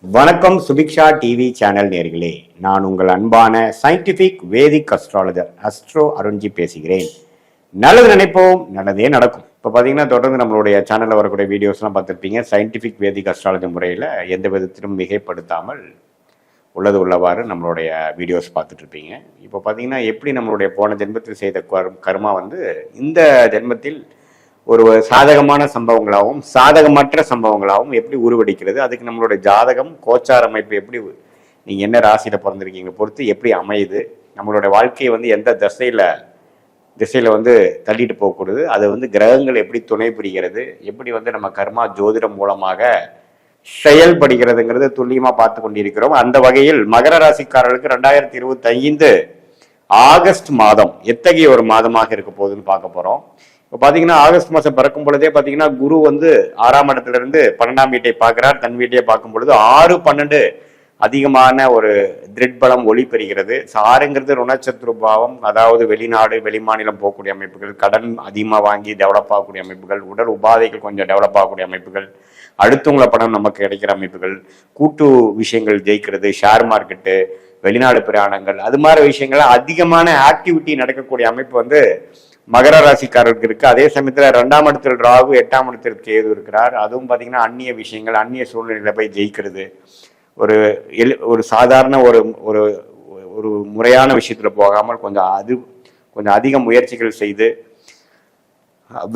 வணக்கம் Subiksha TV channel நேர்களே, நான் உங்கள் அன்பான சயின்டிபிக் வேதிக் அஸ்ட்ராலஜர் அஸ்ட்ரோ அருண்ஜி பேசுகிறேன். நல்லது நினைப்போம், நல்லதே நடக்கும். இப்போ பார்த்தீங்கன்னா தொடர்ந்து நம்மளுடைய சேனலில் வரக்கூடிய வீடியோஸ்லாம் பார்த்துருப்பீங்க. சயின்டிபிக் வேதிக் அஸ்ட்ராலஜி முறையில் எந்த விதத்திலும் மிகைப்படுத்தாமல் உள்ளது உள்ளவாறு நம்மளுடைய வீடியோஸ் பார்த்துட்டு இருப்பீங்க. இப்போ பார்த்தீங்கன்னா எப்படி நம்மளுடைய போன ஜென்மத்தில் செய்த கர்மா இந்த ஜென்மத்தில் ஒரு சாதகமான சம்பவங்களாகவும் சாதகமற்ற சம்பவங்களாகவும் எப்படி உருவெடுக்கிறது, அதுக்கு நம்மளுடைய ஜாதகம் கோச்சார அமைப்பு எப்படி, நீங்கள் என்ன ராசியில் பிறந்திருக்கீங்க பொறுத்து எப்படி அமையுது, நம்மளுடைய வாழ்க்கையை எந்த திசையில் தள்ளிட்டு போகக்கூடாது, அது கிரகங்கள் எப்படி துணை புரிகிறது, எப்படி நம்ம கர்மா ஜோதிடம் மூலமாக செயல்படுகிறதுங்கிறது துல்லியமாக பார்த்து கொண்டிருக்கிறோம். அந்த வகையில் மகர ராசிக்காரர்களுக்கு 2025 ஆகஸ்ட் மாதம் எத்தகைய ஒரு மாதமாக இருக்க போகுதுன்னு பார்க்க போகிறோம். இப்போ பார்த்தீங்கன்னா ஆகஸ்ட் மாதம் பிறக்கும் பொழுதே பார்த்தீங்கன்னா குரு 6ஆம் இடத்துல இருந்து 12ஆம் வீட்டை பார்க்கிறார். தன் வீட்டையை பார்க்கும் பொழுது 6-12 அதிகமான ஒரு திரிட்பலம் ஒளி பெறுகிறது. ஆறுங்கிறது ருணச்சத்ரு பாவம், அதாவது வெளிநாடு வெளிமாநிலம் போகக்கூடிய அமைப்புகள், கடன் அதிகமாக வாங்கி டெவலப் ஆகக்கூடிய அமைப்புகள், உடல் உபாதைகள் கொஞ்சம் டெவலப் ஆகக்கூடிய அமைப்புகள், அடுத்தவங்கள பணம் நமக்கு கிடைக்கிற அமைப்புகள், கூட்டு விஷயங்கள் ஜெயிக்கிறது, ஷேர் மார்க்கெட்டு, வெளிநாடு பிரயாணங்கள், அது மாதிரி விஷயங்கள் அதிகமான ஆக்டிவிட்டி நடக்கக்கூடிய அமைப்பு மகர ராசிக்காரருக்கு இருக்கு. அதே சமயத்தில் 2ஆம் இடத்தில் ராகு, 8ஆம் இடத்தில் கேது இருக்கிறார். அதுவும் பார்த்தீங்கன்னா அந்நிய விஷயங்கள், அந்நிய சூழ்நிலையில போய் ஜெயிக்கிறது, ஒரு சாதாரண ஒரு ஒரு முறையான விஷயத்துல போகாமல் கொஞ்சம் அதிக முயற்சிகள் செய்து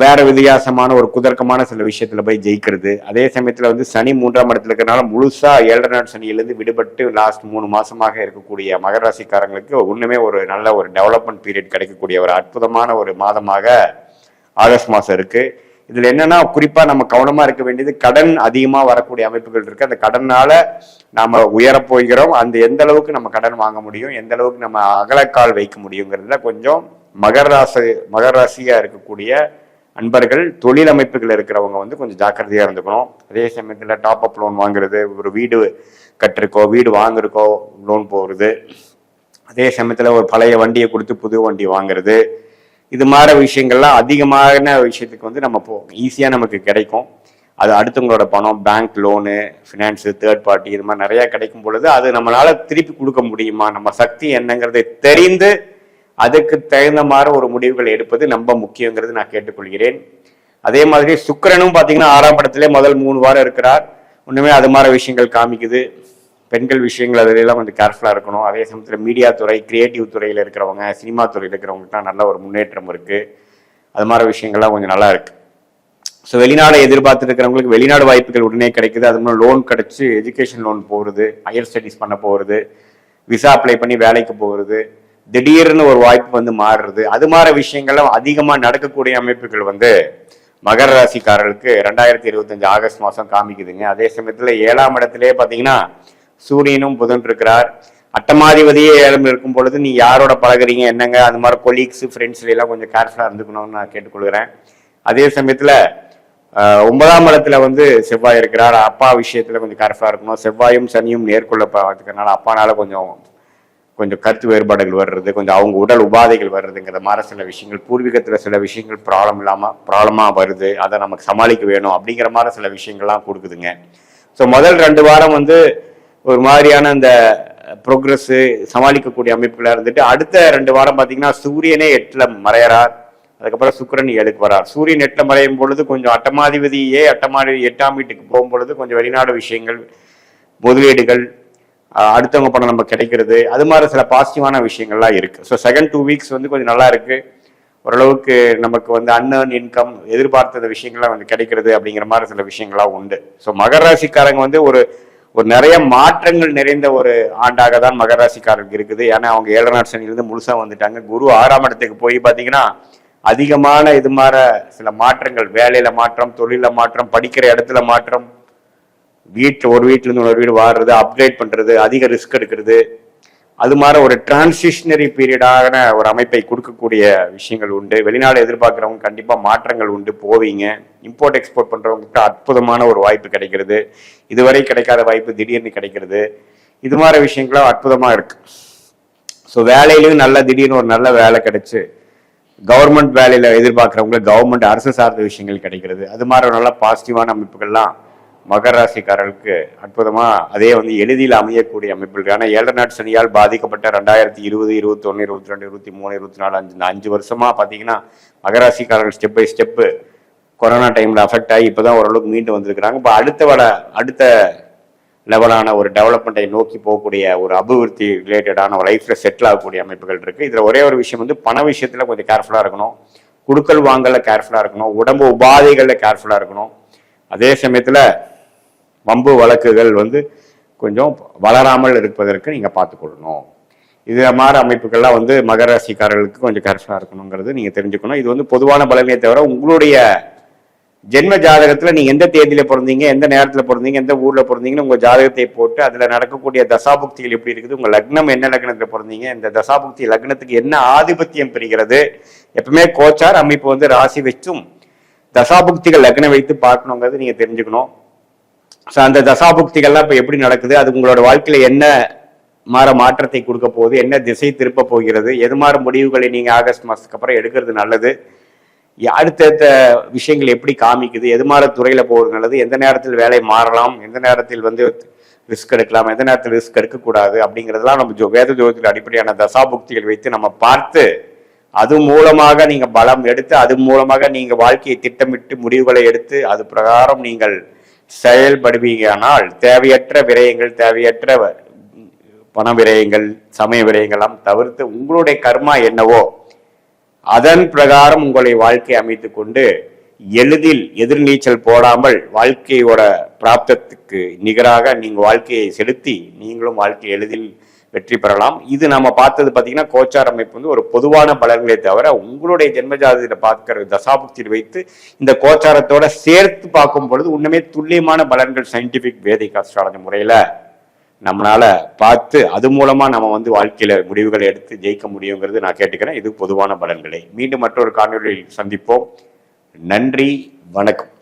வேற வித்தியாசமான ஒரு குதர்க்கமான சில விஷயத்துல போய் ஜெயிக்கிறது. அதே சமயத்துல சனி 3ஆம் இடத்துல இருக்கிறனால முழுசா 7 நாள் சனியிலிருந்து விடுபட்டு லாஸ்ட் 3 மாசமாக இருக்கக்கூடிய மகர ராசிக்காரங்களுக்கு ஒண்ணுமே ஒரு நல்ல ஒரு டெவலப்மெண்ட் பீரியட் கிடைக்கக்கூடிய ஒரு அற்புதமான ஒரு மாதமாக ஆகஸ்ட் மாசம் இருக்கு. இதுல என்னன்னா குறிப்பா நம்ம கவனமா இருக்க வேண்டியது, கடன் அதிகமா வரக்கூடிய அமைப்புகள் இருக்கு. அந்த கடனால நாம உயரப் போகிறோம். அந்த எந்த அளவுக்கு நம்ம கடன் வாங்க முடியும், எந்த அளவுக்கு நம்ம அகலக்கால் வைக்க முடியுங்கிறதுல கொஞ்சம் மகர ராசியா இருக்கக்கூடிய அன்பர்கள், தொழில் அமைப்புகள் இருக்கிறவங்க கொஞ்சம் ஜாக்கிரதையா இருந்துக்கணும். அதே சமயத்துல டாப் அப் லோன் வாங்குறது, ஒரு வீடு கட்டிருக்கோ வீடு வாங்குறக்கோ லோன் போகிறது, அதே சமயத்துல ஒரு பழைய வண்டியை கொடுத்து புது வண்டி வாங்குறது, இது மாதிரி விஷயங்கள்லாம் அதிகமான விஷயத்துக்கு நம்ம ஈஸியா நமக்கு கிடைக்கும். அது அடுத்தவங்களோட பணம், bank loan, finance, third party, இது மாதிரி நிறைய கிடைக்கும் பொழுது அது நம்மளால திருப்பி கொடுக்க முடியுமா, நம்ம சக்தி என்னங்கிறதை தெரிந்து அதுக்கு தகுந்த மாதிரி ஒரு முடிவுகள் எடுப்பது ரொம்ப முக்கியங்கிறது நான் கேட்டுக்கொள்கிறேன். அதே மாதிரி சுக்கிரனும் பார்த்தீங்கன்னா 6ஆம் இடத்திலே முதல் 3 வாரம் இருக்கிறார். ஒண்ணுமே அது மாதிரி விஷயங்கள் காமிக்குது. பெண்கள் விஷயங்கள் அதிலெல்லாம் கொஞ்சம் கேர்ஃபுல்லாக இருக்கணும். அதே சமயத்தில் மீடியா துறை, கிரியேட்டிவ் துறையில் இருக்கிறவங்க, சினிமா துறையில் இருக்கிறவங்களுக்குலாம் நல்ல ஒரு முன்னேற்றம் இருக்கு. அது மாதிரி விஷயங்கள்லாம் கொஞ்சம் நல்லா இருக்கு. ஸோ வெளிநாடு எதிர்பார்த்துட்டு இருக்கிறவங்களுக்கு வெளிநாடு வாய்ப்புகள் உடனே கிடைக்குது. அது மாதிரி லோன் கிடைச்சி எஜுகேஷன் லோன் போகிறது, ஹையர் ஸ்டடீஸ் பண்ண போகிறது, விசா அப்ளை பண்ணி வேலைக்கு போகிறது, திடீர்னு ஒரு வாய்ப்பு மாறுறது, அது மாதிரி விஷயங்கள்லாம் அதிகமாக நடக்கக்கூடிய அமைப்புகள் மகர ராசிக்காரர்களுக்கு 2025 ஆகஸ்ட் மாதம் காமிக்குதுங்க. அதே சமயத்தில் 7ஆம் இடத்திலே பார்த்தீங்கன்னா சூரியனும் புதன் இருக்கிறார். அட்டமாதிபதியே 7 இருக்கும் பொழுது நீ யாரோட பழகுறீங்க என்னங்க, அது மாதிரி கொலீக்ஸ், ஃப்ரெண்ட்ஸ்ல எல்லாம் கொஞ்சம் கேர்ஃபுல்லாக இருந்துக்கணும்னு நான் கேட்டுக்கொள்கிறேன். அதே சமயத்தில் 9ஆம் இடத்துல செவ்வாய் இருக்கிறார். அப்பா விஷயத்துல கொஞ்சம் கேர்ஃபுல்லாக இருக்கணும். செவ்வாயும் சனியும் நேர்கொள்ள பார்த்துக்கிறதுனால அப்பானால கொஞ்சம் கருத்து வேறுபாடுகள் வர்றது, கொஞ்சம் அவங்க உடல் உபாதைகள் வர்றதுங்கிற மாதிரி சில விஷயங்கள், பூர்வீகத்தில் சில விஷயங்கள் ப்ராப்ளமாக வருது, அதை நமக்கு சமாளிக்க வேணும் அப்படிங்கிற மாதிரி சில விஷயங்கள்லாம் கொடுக்குதுங்க. ஸோ முதல் 2 வாரம் ஒரு மாதிரியான அந்த ப்ரோக்ரஸ் சமாளிக்கக்கூடிய அமைப்புகளாக இருந்துட்டு, அடுத்த 2 வாரம் பார்த்தீங்கன்னா சூரியனே 8ல் மறையறார். அதுக்கப்புறம் சுக்கிரன் 7க்கு வரார். சூரியன் 8ல் மறையும் பொழுது கொஞ்சம் அட்டமாதிபதியே 8ஆம் வீட்டுக்கு போகும் பொழுது கொஞ்சம் வெளிநாடு விஷயங்கள், முதலீடுகள், அடுத்தவங்க பணம் நம்ம கிடைக்கிறது, அது மாதிரி சில பாசிட்டிவான விஷயங்கள்லாம் இருக்கு. ஸோ செகண்ட் 2 வீக்ஸ் கொஞ்சம் நல்லா இருக்கு. ஓரளவுக்கு நமக்கு அன்அர்ன் இன்கம், எதிர்பார்த்த விஷயங்கள்லாம் கிடைக்கிறது அப்படிங்கிற மாதிரி சில விஷயங்கள்லாம் உண்டு. ஸோ மகர ராசிக்காரங்க ஒரு நிறைய மாற்றங்கள் நிறைந்த ஒரு ஆண்டாக தான் மகர ராசிக்காரருக்கு இருக்குது. ஏன்னா அவங்க 7 நாள் சனியிலிருந்து முழுசா வந்துட்டாங்க. குரு 6ஆம் இடத்துக்கு போய் பார்த்தீங்கன்னா அதிகமான இது மாதிரி சில மாற்றங்கள், வேலையில மாற்றம், தொழில மாற்றம், படிக்கிற இடத்துல மாற்றம், ஒரு வீட்டுல இருந்து ஒரு வீடு வாடுறது, அப்கிரேட் பண்றது, அதிக ரிஸ்க் எடுக்கிறது, அது மாதிரி ஒரு டிரான்சிஷனரி பீரியடான ஒரு அமைப்பை கொடுக்கக்கூடிய விஷயங்கள் உண்டு. வெளிநாடு எதிர்பார்க்கிறவங்க கண்டிப்பா மாற்றங்கள் உண்டு, போவீங்க. இம்போர்ட் எக்ஸ்போர்ட் பண்றவங்களுக்கு அற்புதமான ஒரு வாய்ப்பு கிடைக்கிறது. இதுவரை கிடைக்காத வாய்ப்பு திடீர்னு கிடைக்கிறது. இது மாதிரி விஷயங்களும் அற்புதமா இருக்கு. ஸோ வேலையிலும் திடீர்னு ஒரு நல்ல வேலை கிடைச்சு கவர்மெண்ட் வேலையில எதிர்பார்க்கிறவங்களுக்கு கவர்மெண்ட் அரசு சார்ந்த விஷயங்கள் கிடைக்கிறது. அது மாதிரி நல்ல பாசிட்டிவான அமைப்புகள்லாம் மகர ராசிக்காரர்களுக்கு அற்புதமா அதே வந்து எளிதில் அமையக்கூடிய அமைப்புகள். ஆனால் 7 நாட் சனியால் பாதிக்கப்பட்ட 2020, 21, 22, 23, 24 5 வருஷமா பார்த்தீங்கன்னா மகர ராசிக்காரர்கள் ஸ்டெப் பை ஸ்டெப்பு கொரோனா டைம்ல அஃபெக்ட் ஆகி இப்போதான் ஓரளவுக்கு மீண்டு வந்திருக்கிறாங்க. இப்போ அடுத்த லெவலான ஒரு டெவலப்மெண்ட்டை நோக்கி போகக்கூடிய ஒரு அபிவிருத்தி ரிலேட்டடான ஒரு லைஃப்ல செட்டில் ஆகக்கூடிய அமைப்புகள் இருக்கு. இதுல ஒரே ஒரு விஷயம் வந்து பண விஷயத்துல கொஞ்சம் கேர்ஃபுல்லா இருக்கணும், குடுக்கல் வாங்கல கேர்ஃபுல்லா இருக்கணும், உடம்பு உபாதைகள்ல கேர்ஃபுல்லா இருக்கணும். அதே சமயத்துல வம்பு வழக்குகள் வந்து கொஞ்சம் வளராமல் இருப்பதற்கு நீங்க பார்த்துக்கொள்ளணும். இது மாதிரி அமைப்புகள்லாம் வந்து மகர ராசிக்காரர்களுக்கு கொஞ்சம் கேர்ஃபுல்லா இருக்கணுங்கிறது நீங்க தெரிஞ்சுக்கணும். இது வந்து பொதுவான பலனே தவிர உங்களுடைய ஜென்ம ஜாதகத்துல நீங்க எந்த தேதியில பிறந்தீங்க, எந்த நேரத்துல பிறந்தீங்க, எந்த ஊர்ல பிறந்தீங்கன்னு உங்க ஜாதகத்தை போட்டு அதுல நடக்கக்கூடிய தசாபுக்திகள் எப்படி இருக்குது, உங்க லக்னம் என்ன லக்னத்துல பிறந்தீங்க, இந்த தசாபுக்தி லக்னத்துக்கு என்ன ஆதிபத்தியம் பெறுகிறது. எப்பவுமே கோச்சார் அமைப்பு வந்து ராசி வச்சும் தசாபுக்திகள் லக்னம் வைத்து பார்க்கணுங்கிறது நீங்க தெரிஞ்சுக்கணும். ஸோ அந்த தசாபுக்திகள்லாம் இப்போ எப்படி நடக்குது, அது உங்களோட வாழ்க்கையில என்ன மாற்றத்தை கொடுக்க போகுது, என்ன திசை திருப்ப போகிறது, எது மாதிரி முடிவுகளை நீங்க ஆகஸ்ட் மாசத்துக்கு அப்புறம் எடுக்கிறது நல்லது, அடுத்தடுத்த விஷயங்கள் எப்படி காமிக்குது, எது மாதிரி துறையில போகிறது நல்லது, எந்த நேரத்தில் வேலை மாறலாம், எந்த நேரத்தில் வந்து ரிஸ்க் எடுக்கலாம், எந்த நேரத்தில் ரிஸ்க் எடுக்கக்கூடாது அப்படிங்கிறதுலாம் நம்ம வேத ஜோதிடத்தில் அடிப்படையான தசாபுக்திகள் வைத்து நம்ம பார்த்து அது மூலமாக நீங்க பலம் எடுத்து அது மூலமாக நீங்க வாழ்க்கையை திட்டமிட்டு முடிவுகளை எடுத்து அது பிரகாரம் நீங்கள் செயல்படுவீங்கனால் தேவையற்ற விரயங்கள், தேவையற்ற பண விரயங்கள், சமய விரயங்கள்லாம் தவிர்த்து உங்களுடைய கர்மா என்னவோ அதன் பிரகாரம் உங்களை வாழ்க்கை அமைத்து கொண்டு எளிதில் எதிர்நீச்சல் போடாமல் வாழ்க்கையோட பிராப்தத்துக்கு நிகராக நீங்க வாழ்க்கையை செலுத்தி நீங்களும் வாழ்க்கை எளிதில் வெற்றி பெறலாம். இது நம்ம பார்த்தது பார்த்தீங்கன்னா கோச்சார் அமைப்பு வந்து ஒரு பொதுவான பலன்களை தவிர உங்களுடைய ஜென்மஜாதகத்தை பார்க்கிற தசாபுக்தியில் வைத்து இந்த கோச்சாரத்தோட சேர்த்து பார்க்கும் பொழுது உண்மையே துல்லியமான பலன்கள் சயின்டிபிக் வேதிக் அஸ்ட்ராலஜி முறையில நம்மளால பார்த்து அது மூலமா நம்ம வந்து வாழ்க்கையில முடிவுகளை எடுத்து ஜெயிக்க முடியுங்கிறது நான் கேட்டுக்கிறேன். இது பொதுவான பலன்களை. மீண்டும் மற்றொரு காணொலியில் சந்திப்போம். நன்றி, வணக்கம்.